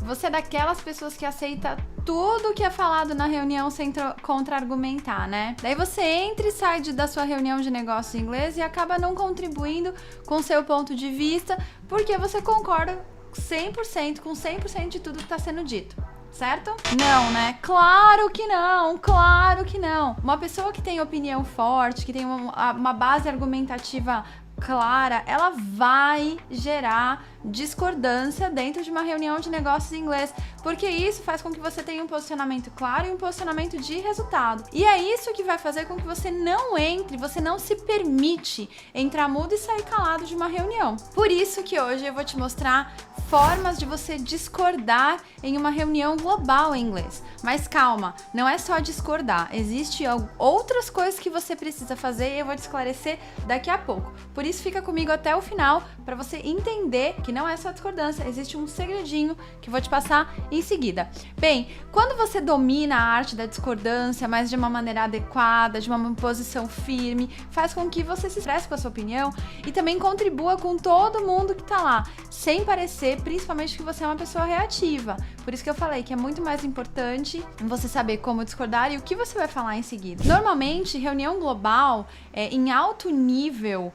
Você é daquelas pessoas que aceita tudo que é falado na reunião sem contra-argumentar, né? Daí você entra e sai da sua reunião de negócios em inglês e acaba não contribuindo com o seu ponto de vista, porque você concorda 100% com 100% de tudo que está sendo dito. Certo? Não, né? Claro que não, claro que não. Uma pessoa que tem opinião forte, que tem uma base argumentativa clara, ela vai gerar discordância dentro de uma reunião de negócios em inglês, porque isso faz com que você tenha um posicionamento claro e um posicionamento de resultado. E é isso que vai fazer com que você não entre, você não se permite entrar mudo e sair calado de uma reunião. Por isso que hoje eu vou te mostrar formas de você discordar em uma reunião global em inglês. Mas calma, não é só discordar, existem outras coisas que você precisa fazer e eu vou te esclarecer daqui a pouco. Por isso fica comigo até o final para você entender que não é só discordância, existe um segredinho que eu vou te passar em seguida. Bem, quando você domina a arte da discordância, mas de uma maneira adequada, de uma posição firme, faz com que você se expresse com a sua opinião e também contribua com todo mundo que tá lá, sem parecer, principalmente, que você é uma pessoa reativa. Por isso que eu falei que é muito mais importante você saber como discordar e o que você vai falar em seguida. Normalmente, reunião global em alto nível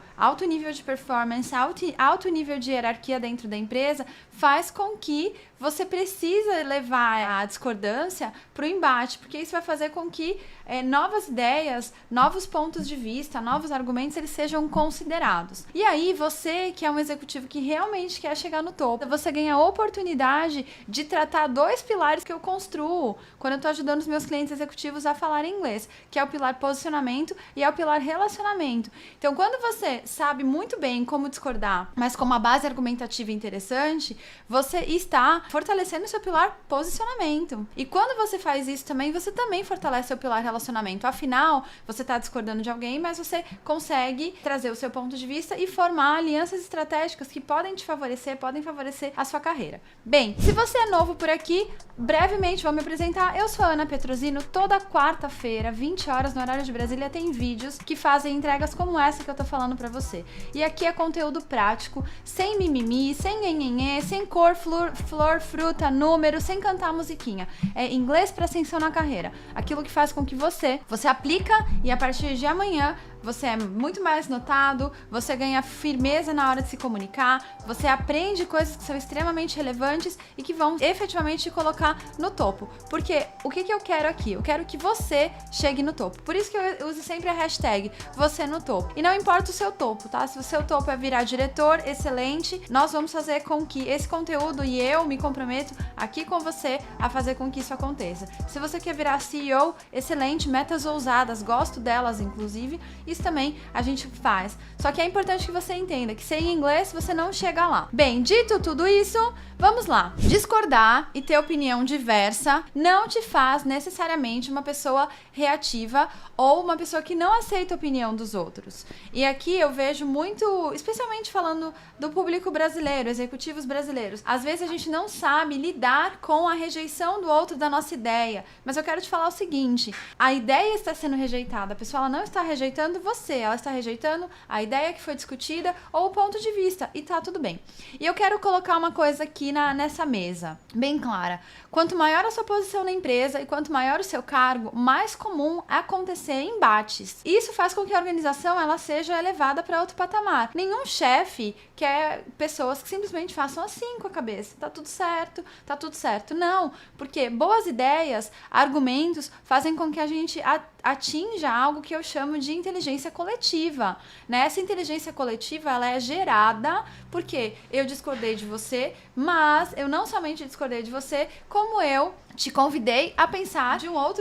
de performance, alto nível de hierarquia dentro da empresa, faz com que você precisa levar a discordância para o embate, porque isso vai fazer com que novas ideias, novos pontos de vista, novos argumentos, eles sejam considerados. E aí, você que é um executivo que realmente quer chegar no topo, você ganha a oportunidade de tratar dois pilares que eu construo quando eu estou ajudando os meus clientes executivos a falar inglês, que é o pilar posicionamento e é o pilar relacionamento. Então, quando você sabe muito bem como discordar, mas com uma base argumentativa interessante, você está fortalecendo o seu pilar posicionamento. E quando você faz isso também, você também fortalece seu pilar relacionamento. Afinal, você está discordando de alguém, mas você consegue trazer o seu ponto de vista e formar alianças estratégicas que podem te favorecer, podem favorecer a sua carreira. Bem, se você é novo por aqui, brevemente vou me apresentar. Eu sou a Ana Petrosino. Toda quarta-feira, 20 horas no horário de Brasília, tem vídeos que fazem entregas como essa que eu tô falando pra você. E aqui é conteúdo prático, sem mimimi, sem nhenhenhê, sem cor, flor, fruta, número, sem cantar musiquinha. É inglês pra ascensão na carreira. Aquilo que faz com que você aplica e a partir de amanhã você é muito mais notado, você ganha firmeza na hora de se comunicar, você aprende coisas que são extremamente relevantes e que vão efetivamente te colocar no topo. Porque o que eu quero aqui? Eu quero que você chegue no topo. Por isso que eu uso sempre a hashtag você no topo. E não importa o seu topo, tá? Se o seu topo é virar diretor, excelente, nós vamos fazer com que esse conteúdo, e eu me comprometo aqui com você a fazer com que isso aconteça. Se você quer virar CEO, excelente, metas ousadas, gosto delas inclusive, isso também a gente faz. Só que é importante que você entenda que sem inglês você não chega lá. Bem, dito tudo isso, vamos lá. Discordar e ter opinião diversa não te faz necessariamente uma pessoa reativa ou uma pessoa que não aceita a opinião dos outros. E aqui eu vejo muito, especialmente falando do público brasileiro, executivos brasileiros. Às vezes a gente não sabe lidar com a rejeição do outro da nossa ideia. Mas eu quero te falar o seguinte, a ideia está sendo rejeitada, a pessoa ela não está rejeitando você, ela está rejeitando a ideia que foi discutida ou o ponto de vista, e tá tudo bem. E eu quero colocar uma coisa aqui nessa mesa, bem clara. Quanto maior a sua posição na empresa e quanto maior o seu cargo, mais comum é acontecer embates. Isso faz com que a organização ela seja elevada para outro patamar. Nenhum chefe quer pessoas que simplesmente façam assim com a cabeça. Tá tudo certo, tá tudo certo. Não, porque boas ideias, argumentos fazem com que a gente atinja algo que eu chamo de inteligência coletiva, né? Essa inteligência coletiva, ela é gerada porque eu discordei de você, mas eu não somente discordei de você, como eu te convidei a pensar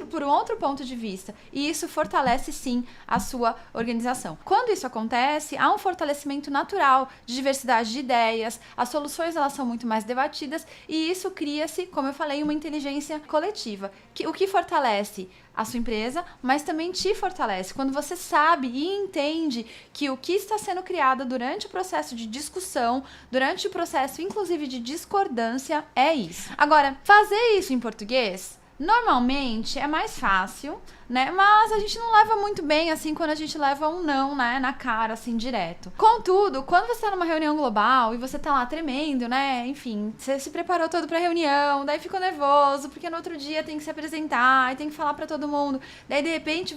por um outro ponto de vista. E isso fortalece, sim, a sua organização. Quando isso acontece, há um fortalecimento natural de diversidade de ideias, as soluções elas são muito mais debatidas e isso cria-se, como eu falei, uma inteligência coletiva. O que fortalece a sua empresa, mas também te fortalece. Quando você sabe e entende que o que está sendo criado durante o processo de discussão, durante o processo, inclusive, de discordância, é isso. Agora, fazer isso em português, normalmente é mais fácil, né? Mas a gente não leva muito bem, assim, quando a gente leva um não, né, na cara, assim, direto. Contudo, quando você tá numa reunião global e você tá lá tremendo, né, enfim, você se preparou todo pra reunião, daí ficou nervoso, porque no outro dia tem que se apresentar e tem que falar pra todo mundo. Daí, de repente,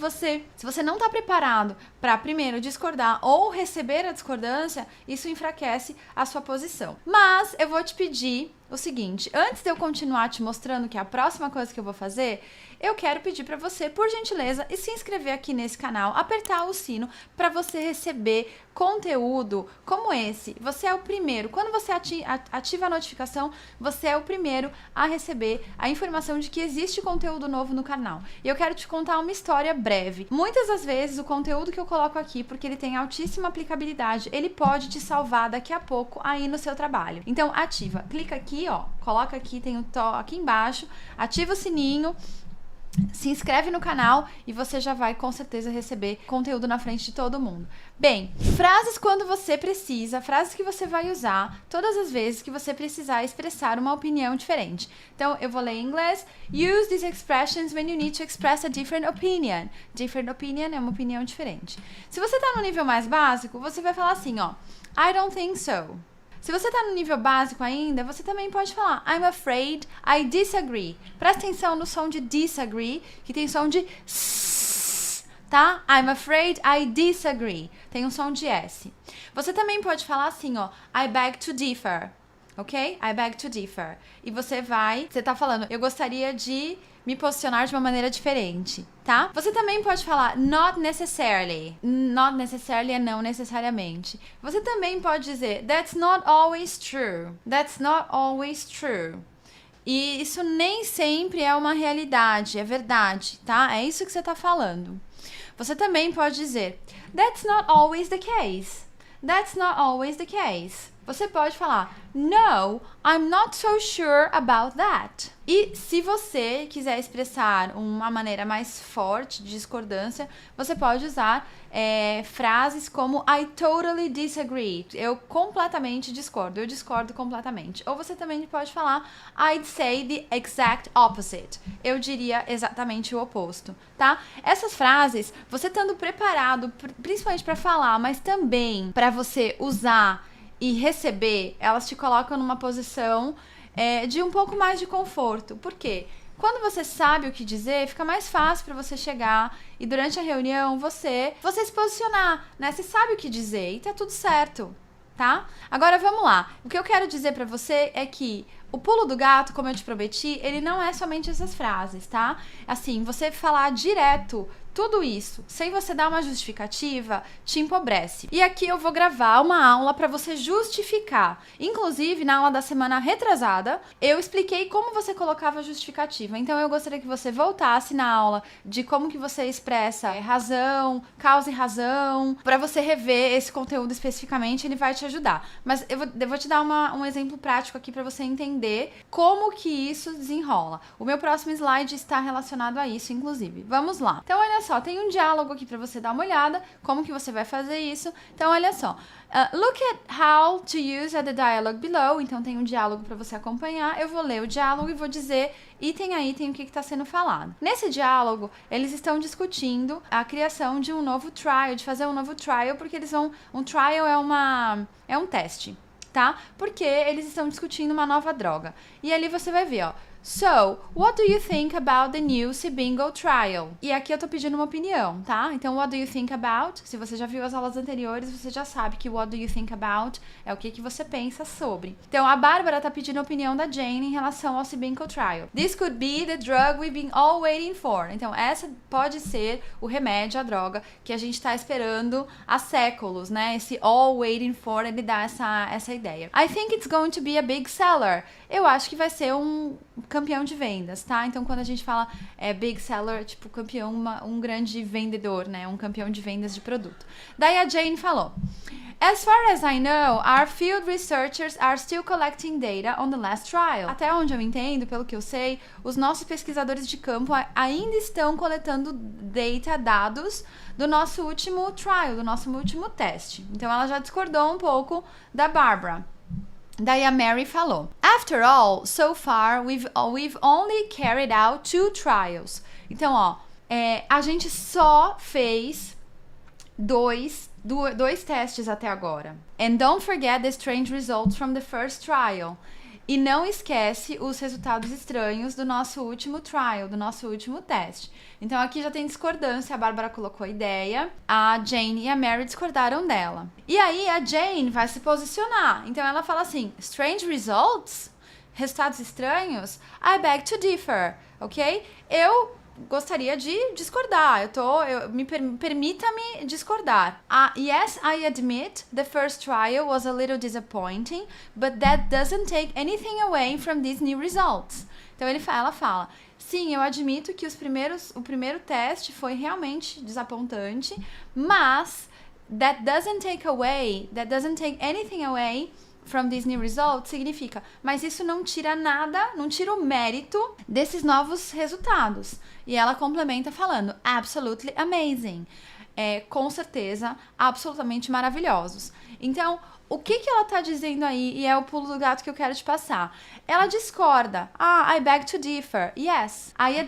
se você não tá preparado pra, primeiro, discordar ou receber a discordância, isso enfraquece a sua posição. Mas eu vou te pedir o seguinte, antes de eu continuar te mostrando que é a próxima coisa que eu vou fazer, eu quero pedir para você, por gentileza, e se inscrever aqui nesse canal, apertar o sino para você receber conteúdo como esse. Você é o primeiro, quando você ativa a notificação, você é o primeiro a receber a informação de que existe conteúdo novo no canal. E eu quero te contar uma história breve. Muitas das vezes o conteúdo que eu coloco aqui, porque ele tem altíssima aplicabilidade, ele pode te salvar daqui a pouco aí no seu trabalho. Então ativa, clica aqui, ó, coloca aqui, tem o aqui embaixo, ativa o sininho, se inscreve no canal e você já vai com certeza receber conteúdo na frente de todo mundo. Bem, frases quando você precisa, frases que você vai usar todas as vezes que você precisar expressar uma opinião diferente. Então, eu vou ler em inglês. Use these expressions when you need to express a different opinion. Different opinion é uma opinião diferente. Se você tá no nível mais básico, você vai falar assim, ó. I don't think so. Se você tá no nível básico ainda, você também pode falar I'm afraid, I disagree. Presta atenção no som de disagree, que tem som de s, tá? I'm afraid, I disagree. Tem um som de S. Você também pode falar assim, ó, I beg to differ. Ok? I beg to differ. E você tá falando, eu gostaria de me posicionar de uma maneira diferente, tá? Você também pode falar not necessarily. Not necessarily é não necessariamente. Você também pode dizer that's not always true. That's not always true. E isso nem sempre é uma realidade, é verdade, tá? É isso que você tá falando. Você também pode dizer that's not always the case. That's not always the case. Você pode falar no, I'm not so sure about that. E se você quiser expressar uma maneira mais forte de discordância, você pode usar frases como I totally disagree. Eu completamente discordo, eu discordo completamente. Ou você também pode falar I'd say the exact opposite. Eu diria exatamente o oposto, tá? Essas frases, você estando preparado, principalmente para falar, mas também para você usar e receber, elas te colocam numa posição de um pouco mais de conforto. Por quê? Quando você sabe o que dizer, fica mais fácil para você chegar e durante a reunião você se posicionar, né? Você sabe o que dizer e tá tudo certo, tá? Agora vamos lá. O que eu quero dizer para você é que o pulo do gato, como eu te prometi, ele não é somente essas frases, tá? Assim, você falar direto tudo isso, sem você dar uma justificativa, te empobrece. E aqui eu vou gravar uma aula para você justificar. Inclusive, na aula da semana retrasada, eu expliquei como você colocava a justificativa. Então, eu gostaria que você voltasse na aula de como que você expressa razão, causa e razão, para você rever esse conteúdo especificamente, ele vai te ajudar. Mas eu vou te dar um exemplo prático aqui para você entender como que isso desenrola. O meu próximo slide está relacionado a isso, inclusive. Vamos lá. Então, olha só, tem um diálogo aqui para você dar uma olhada, como que você vai fazer isso. Então, olha só. Look at how to use the dialogue below. Então, tem um diálogo para você acompanhar. Eu vou ler o diálogo e vou dizer item a item o que está sendo falado. Nesse diálogo, eles estão discutindo a criação de um novo trial, de fazer um novo trial, porque eles vão... Um trial é um teste, tá? Porque eles estão discutindo uma nova droga. E ali você vai ver, ó. So, what do you think about the new Cibingo trial? E aqui eu tô pedindo uma opinião, tá? Então, what do you think about? Se você já viu as aulas anteriores, você já sabe que what do you think about é o que você pensa sobre. Então, a Bárbara tá pedindo a opinião da Jane em relação ao Cibingo trial. This could be the drug we've been all waiting for. Então, essa pode ser o remédio, a droga, que a gente tá esperando há séculos, né? Esse all waiting for, ele dá essa ideia. I think it's going to be a big seller. Eu acho que vai ser um campeão de vendas, tá? Então, quando a gente fala big seller, tipo campeão, um grande vendedor, né? Um campeão de vendas de produto. Daí a Jane falou: As far as I know, our field researchers are still collecting data on the last trial. Até onde eu entendo, pelo que eu sei, os nossos pesquisadores de campo ainda estão coletando dados do nosso último trial, do nosso último teste. Então, ela já discordou um pouco da Barbara. Daí a Mary falou: After all, so far, we've only carried out 2 trials. Então, ó, A gente só fez dois testes até agora. And don't forget the strange results from the first trial. E não esquece os resultados estranhos do nosso último trial, do nosso último teste. Então aqui já tem discordância, a Bárbara colocou a ideia, a Jane e a Mary discordaram dela. E aí a Jane vai se posicionar. Então ela fala assim, strange results? Resultados estranhos? I beg to differ, ok? Eu gostaria de discordar, permita-me discordar. Yes, I admit the first trial was a little disappointing, but that doesn't take anything away from these new results. Então ela fala, sim, eu admito que o primeiro teste foi realmente desapontante, mas that doesn't take anything away from these new results significa, mas isso não tira nada, não tira o mérito desses novos resultados. E ela complementa falando, absolutely amazing. Com certeza, absolutamente maravilhosos. Então, o que ela tá dizendo aí, e é o pulo do gato que eu quero te passar. Ela discorda. I beg to differ. Yes, I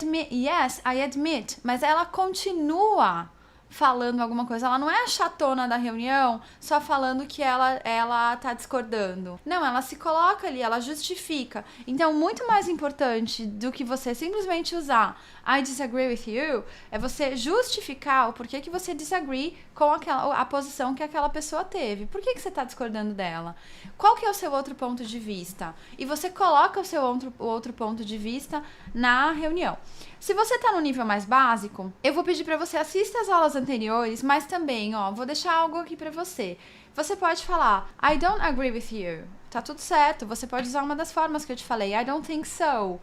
admit. Mas ela continua falando alguma coisa. Ela não é a chatona da reunião só falando que ela tá discordando. Não, ela se coloca ali, ela justifica. Então, muito mais importante do que você simplesmente usar I disagree with you, é você justificar o porquê que você disagree com a posição que aquela pessoa teve. Por que você tá discordando dela? Qual que é o seu outro ponto de vista? E você coloca o seu outro ponto de vista na reunião. Se você tá no nível mais básico, eu vou pedir pra você assista as aulas anteriores, mas também, vou deixar algo aqui pra você. Você pode falar, I don't agree with you. Tá tudo certo, você pode usar uma das formas que eu te falei, I don't think so.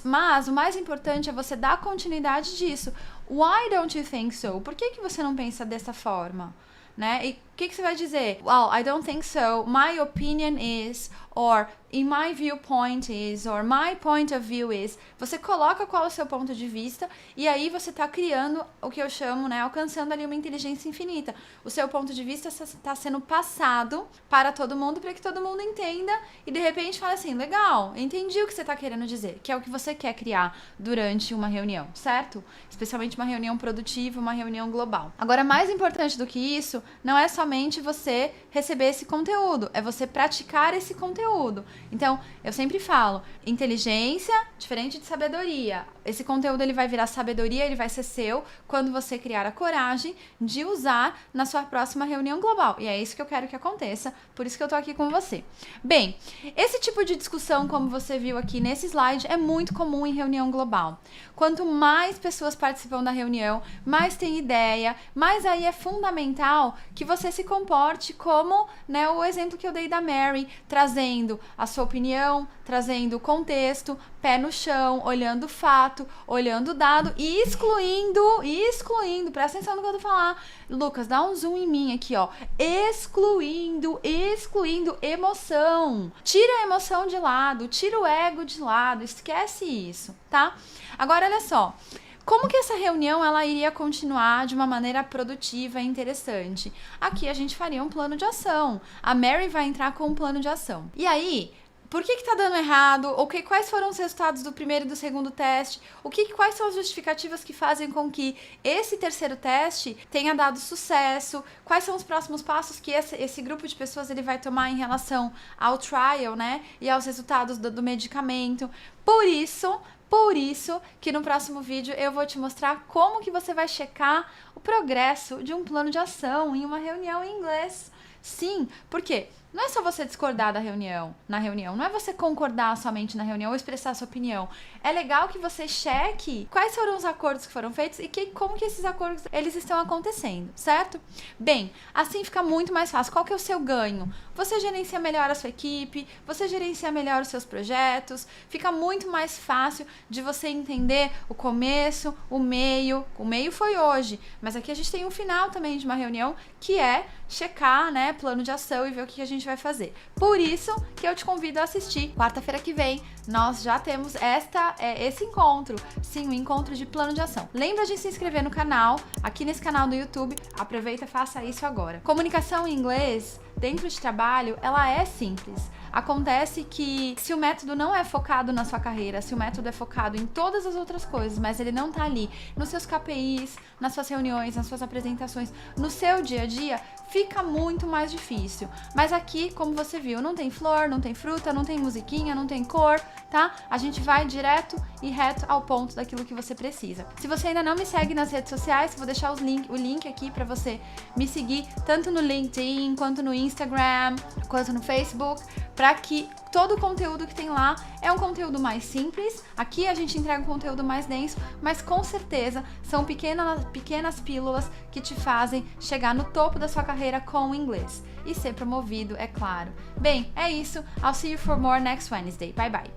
Mas o mais importante é você dar continuidade disso. Why don't you think so? Por que você não pensa dessa forma? Né? E o que você vai dizer? Well, I don't think so. My opinion is, or in my viewpoint is, or my point of view is. Você coloca qual é o seu ponto de vista e aí você tá criando o que eu chamo, né, alcançando ali uma inteligência infinita. O seu ponto de vista está sendo passado para todo mundo para que todo mundo entenda e de repente fala assim, legal, entendi o que você tá querendo dizer, que é o que você quer criar durante uma reunião, certo? Especialmente uma reunião produtiva, uma reunião global. Agora, mais importante do que isso, não é somente você receber esse conteúdo, é você praticar esse conteúdo. Então, eu sempre falo, inteligência diferente de sabedoria. Esse conteúdo ele vai virar sabedoria, ele vai ser seu quando você criar a coragem de usar na sua próxima reunião global. E é isso que eu quero que aconteça, por isso que eu tô aqui com você. Bem, esse tipo de discussão, como você viu aqui nesse slide, é muito comum em reunião global. Quanto mais pessoas participam da reunião, mais tem ideia, mais aí é fundamental que você se comporte como, né, o exemplo que eu dei da Mary, trazendo a sua opinião, trazendo o contexto, pé no chão, olhando o fato, olhando o dado e excluindo, presta atenção no que eu tô falando. Lucas, dá um zoom em mim aqui, excluindo emoção. Tira a emoção de lado, tira o ego de lado, esquece isso, tá? Agora, olha só. Como que essa reunião ela iria continuar de uma maneira produtiva e interessante? Aqui a gente faria um plano de ação. A Mary vai entrar com um plano de ação. E aí, por que tá dando errado? Quais foram os resultados do primeiro e do segundo teste? Quais são as justificativas que fazem com que esse terceiro teste tenha dado sucesso? Quais são os próximos passos que esse grupo de pessoas ele vai tomar em relação ao trial, né? E aos resultados do medicamento. Por isso que no próximo vídeo eu vou te mostrar como que você vai checar o progresso de um plano de ação em uma reunião em inglês. Sim, porque não é só você discordar na reunião, não é você concordar somente na reunião ou expressar sua opinião. É legal que você cheque quais foram os acordos que foram feitos e como que esses acordos eles estão acontecendo, certo? Bem, assim fica muito mais fácil. Qual que é o seu ganho? Você gerencia melhor a sua equipe, você gerencia melhor os seus projetos, fica muito mais fácil de você entender o começo, o meio foi hoje, mas aqui a gente tem um final também de uma reunião que é checar, né, plano de ação e ver o que a gente vai fazer. Por isso que eu te convido a assistir. Quarta-feira que vem, nós já temos esse encontro. Sim, o encontro de plano de ação. Lembra de se inscrever no canal, aqui nesse canal do YouTube. Aproveita e faça isso agora. Comunicação em inglês dentro de trabalho, ela é simples. Acontece que se o método não é focado na sua carreira, se o método é focado em todas as outras coisas, mas ele não tá ali nos seus KPIs, nas suas reuniões, nas suas apresentações, no seu dia a dia, fica muito mais difícil. Mas aqui, como você viu, não tem flor, não tem fruta, não tem musiquinha, não tem cor, tá? A gente vai direto e reto ao ponto daquilo que você precisa. Se você ainda não me segue nas redes sociais, vou deixar o link aqui para você me seguir, tanto no LinkedIn, quanto no Instagram, quanto no Facebook, para que todo o conteúdo que tem lá é um conteúdo mais simples. Aqui a gente entrega um conteúdo mais denso, mas com certeza são pequenas pílulas que te fazem chegar no topo da sua carreira com o inglês e ser promovido, é claro. Bem, é isso. I'll see you for more next Wednesday. Bye bye.